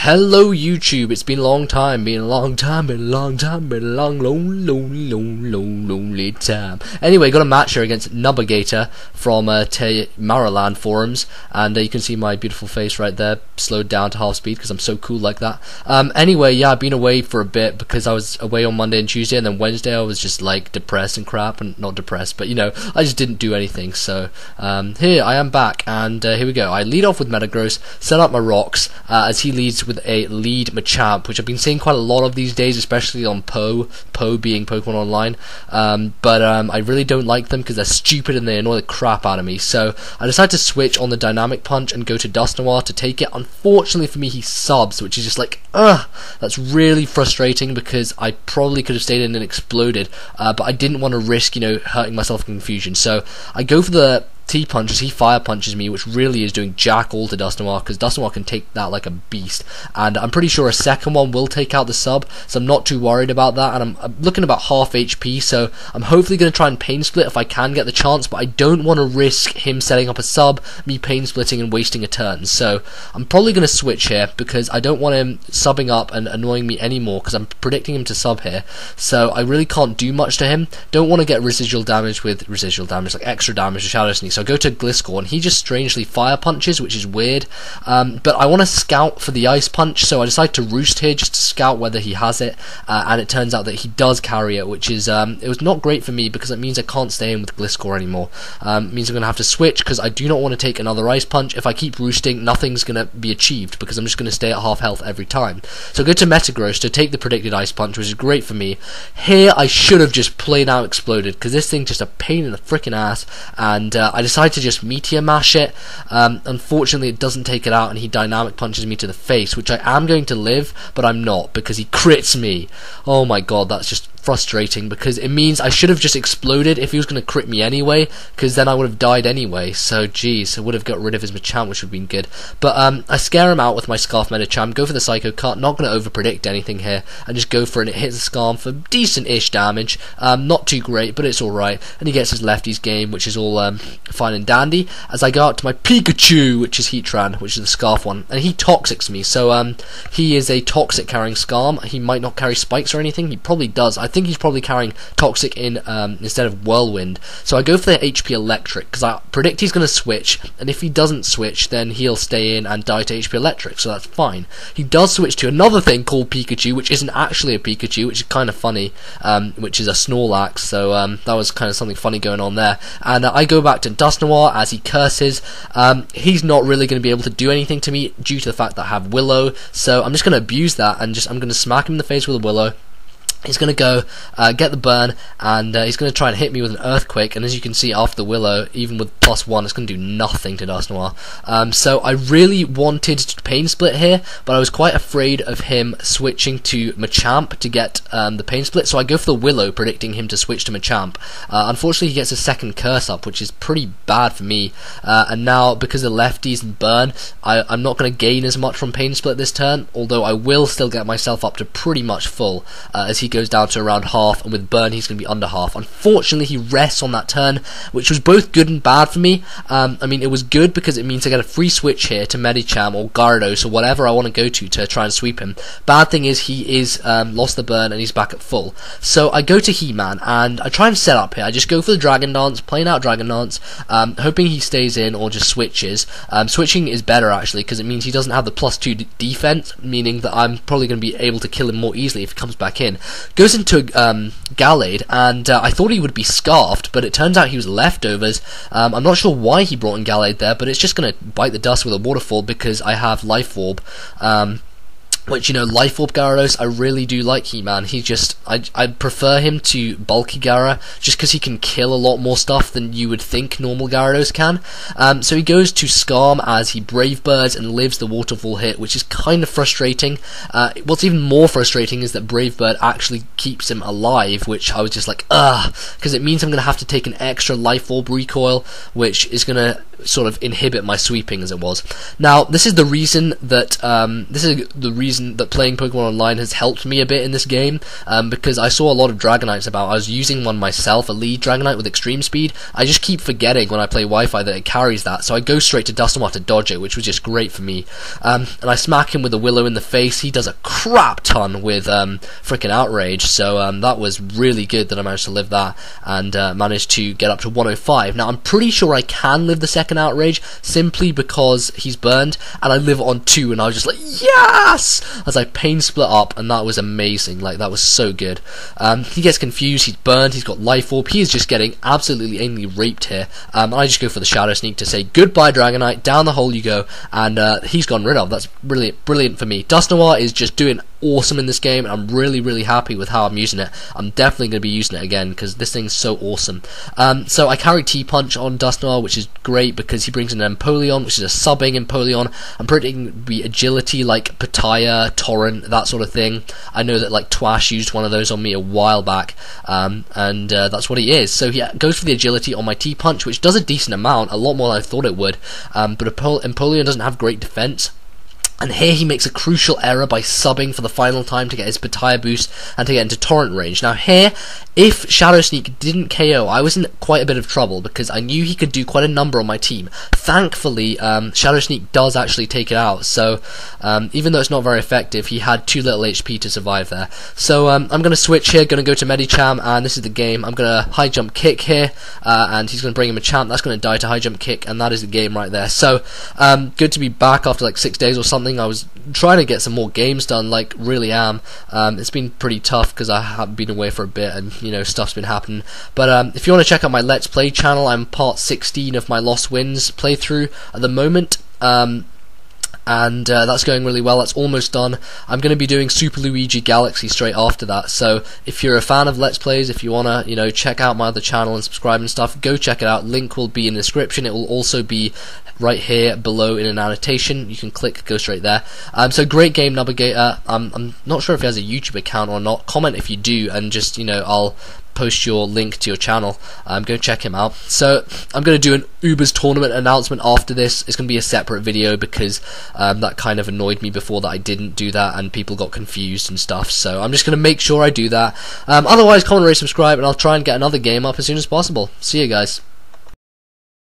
Hello YouTube, it's been a long time, lonely time. Anyway, got a match here against Nubagator from Marriland forums, and you can see my beautiful face right there, slowed down to half speed because I'm so cool like that. Anyway, yeah, I've been away for a bit because I was away on Monday and Tuesday, and then Wednesday I was just like depressed and crap, and not depressed, but you know, I just didn't do anything. So here I am back, and here we go. I lead off with Metagross, set up my rocks, as he leads with a lead Machamp, which I've been seeing quite a lot of these days, especially on Poe being Pokemon Online, but I really don't like them because they're stupid and they annoy the crap out of me. So I decided to switch on the Dynamic Punch and go to Dusknoir to take it. Unfortunately for me, he subs, which is just like, that's really frustrating because I probably could have stayed in and exploded, but I didn't want to risk, you know, hurting myself in confusion. So I go for the T-punches, he fire punches me, which really is doing jack all to Dusknoir, because Dusknoir can take that like a beast, and I'm pretty sure a second one will take out the sub, so I'm not too worried about that, and I'm looking about half HP, so I'm hopefully going to try and pain split if I can get the chance, but I don't want to risk him setting up a sub, me pain splitting and wasting a turn. So I'm probably going to switch here, because I don't want him subbing up and annoying me anymore, because I'm predicting him to sub here, so I really can't do much to him. Don't want to get residual damage with like extra damage to Shadow Sneak. So I go to Gliscor, and he just strangely fire punches, which is weird, but I want to scout for the Ice Punch, so I decide to roost here just to scout whether he has it, and it turns out that he does carry it, which is, it was not great for me because it means I can't stay in with Gliscor anymore. It means I'm going to have to switch because I do not want to take another Ice Punch. If I keep roosting, nothing's going to be achieved because I'm just going to stay at half health every time. So I go to Metagross to take the predicted Ice Punch, which is great for me. Here I should have just plain out exploded because this thing's just a pain in the freaking ass, and I decided to just Meteor Mash it. Unfortunately it doesn't take it out, and he Dynamic Punches me to the face, which I am going to live, but I'm not because he crits me. Oh my god, that's just frustrating because it means I should have just exploded if he was going to crit me anyway, because then I would have died anyway. So geez, I would have got rid of his Machamp, which would have been good, but I scare him out with my Scarf Medicham, go for the Psycho Cut, not going to over predict anything here, and just go for it, and it hits the Scarf for decent-ish damage, not too great, but it's alright, and he gets his Lefties game, which is all fine and dandy, as I go out to my Pikachu, which is Heatran, which is the Scarf one, and he Toxics me, so he is a Toxic carrying Scarm. He might not carry Spikes or anything, he probably does. I think he's probably carrying Toxic in instead of Whirlwind, so I go for the HP Electric, because I predict he's going to switch, and if he doesn't switch, then he'll stay in and die to HP Electric, so that's fine. He does switch to another thing called Pikachu, which isn't actually a Pikachu, which is kind of funny, which is a Snorlax, so that was kind of something funny going on there, and I go back to Dusknoir as he curses. He's not really going to be able to do anything to me due to the fact that I have Willow, so I'm just going to abuse that, and I'm going to smack him in the face with a Willow. He's going to go get the burn, and he's going to try and hit me with an Earthquake, and as you can see after the Willow, even with +1, it's going to do nothing to Dusknoir. So I really wanted to Pain Split here, but I was quite afraid of him switching to Machamp to get the Pain Split, so I go for the Willow, predicting him to switch to Machamp. Unfortunately, he gets a second Curse up, which is pretty bad for me, and now, because of Lefties and Burn, I'm not going to gain as much from Pain Split this turn, although I will still get myself up to pretty much full, as he goes down to around half, and with Burn he's going to be under half. Unfortunately he rests on that turn, which was both good and bad for me. I mean, it was good because it means I get a free switch here to Medicham or Gyarados or whatever I want to go to try and sweep him. Bad thing is he is lost the Burn and he's back at full. So I go to He-Man and I try and set up here. I just go for the Dragon Dance, playing out Dragon Dance, hoping he stays in or just switches. Switching is better actually because it means he doesn't have the +2 defense, meaning that I'm probably going to be able to kill him more easily if he comes back in. Goes into Gallade, and I thought he would be Scarfed, but it turns out he was Leftovers. I'm not sure why he brought in Gallade there, but it's just going to bite the dust with a Waterfall because I have Life Orb. Which, you know, Life Orb Gyarados, I really do like He-Man. He just, I prefer him to Bulky Gyara, just because he can kill a lot more stuff than you would think normal Gyarados can. So he goes to Scarm as he Brave Birds and lives the Waterfall hit, which is kind of frustrating. What's even more frustrating is that Brave Bird actually keeps him alive, which I was just like, because it means I'm going to have to take an extra Life Orb recoil, which is going to sort of inhibit my sweeping as it was. Now, this is the reason that, reason that playing Pokemon Online has helped me a bit in this game, because I saw a lot of Dragonites about. I was using one myself, a lead Dragonite with extreme speed. I just keep forgetting when I play Wi-Fi that it carries that, so I go straight to Dusknoir to dodge it, which was just great for me. And I smack him with a Willow in the face. He does a crap ton with frickin' Outrage, so that was really good that I managed to live that, and managed to get up to 105. Now I'm pretty sure I can live the second Outrage, simply because he's burned, and I live on 2, and I was just like, yes! As I pain split up, and that was amazing. Like, that was so good. He gets confused, he's burned, he's got Life Orb, he is just getting absolutely anally raped here. I just go for the Shadow Sneak to say, goodbye Dragonite, down the hole you go, and he's gone rid of. That's brilliant for me. Dusknoir is just doing awesome in this game, and I'm really happy with how I'm using it. I'm definitely going to be using it again, because this thing's so awesome. So I carry T-Punch on Dusknoir, which is great, because he brings in Empoleon, which is a subbing Empoleon. I'm predicting to be agility like Pataya, Torrent, that sort of thing. I know that like Twash used one of those on me a while back, and that's what he is. So he goes for the agility on my T-Punch, which does a decent amount, a lot more than I thought it would, but Empoleon doesn't have great defense. And here he makes a crucial error by subbing for the final time to get his Pataya boost and to get into Torrent range. Now here, if Shadow Sneak didn't KO, I was in quite a bit of trouble, because I knew he could do quite a number on my team. Thankfully, Shadow Sneak does actually take it out, so even though it's not very effective, he had too little HP to survive there. So I'm going to switch here, going to go to Medicham, and this is the game. I'm going to high jump kick here, and he's going to bring him a champ. That's going to die to high jump kick, and that is the game right there. So good to be back after like 6 days or something. I was trying to get some more games done, like really am. It's been pretty tough because I have been away for a bit, and you know, stuff's been happening. But if you want to check out my Let's Play channel, I'm part 16 of my Lost Winds playthrough at the moment. And that's going really well. That's almost done. I'm going to be doing Super Luigi Galaxy straight after that, so if you're a fan of Let's Plays, if you want to, you know, check out my other channel and subscribe and stuff, go check it out. Link will be in the description. It will also be right here below in an annotation. You can click, go straight there. So great game, Nubagator. I'm not sure if he has a YouTube account or not. Comment if you do, and just, you know, I'll post your link to your channel. Go check him out. So I'm going to do an Ubers tournament announcement after this. It's going to be a separate video, because that kind of annoyed me before that I didn't do that and people got confused and stuff, so I'm just going to make sure I do that. Otherwise, comment, rate, subscribe, and I'll try and get another game up as soon as possible. See you guys.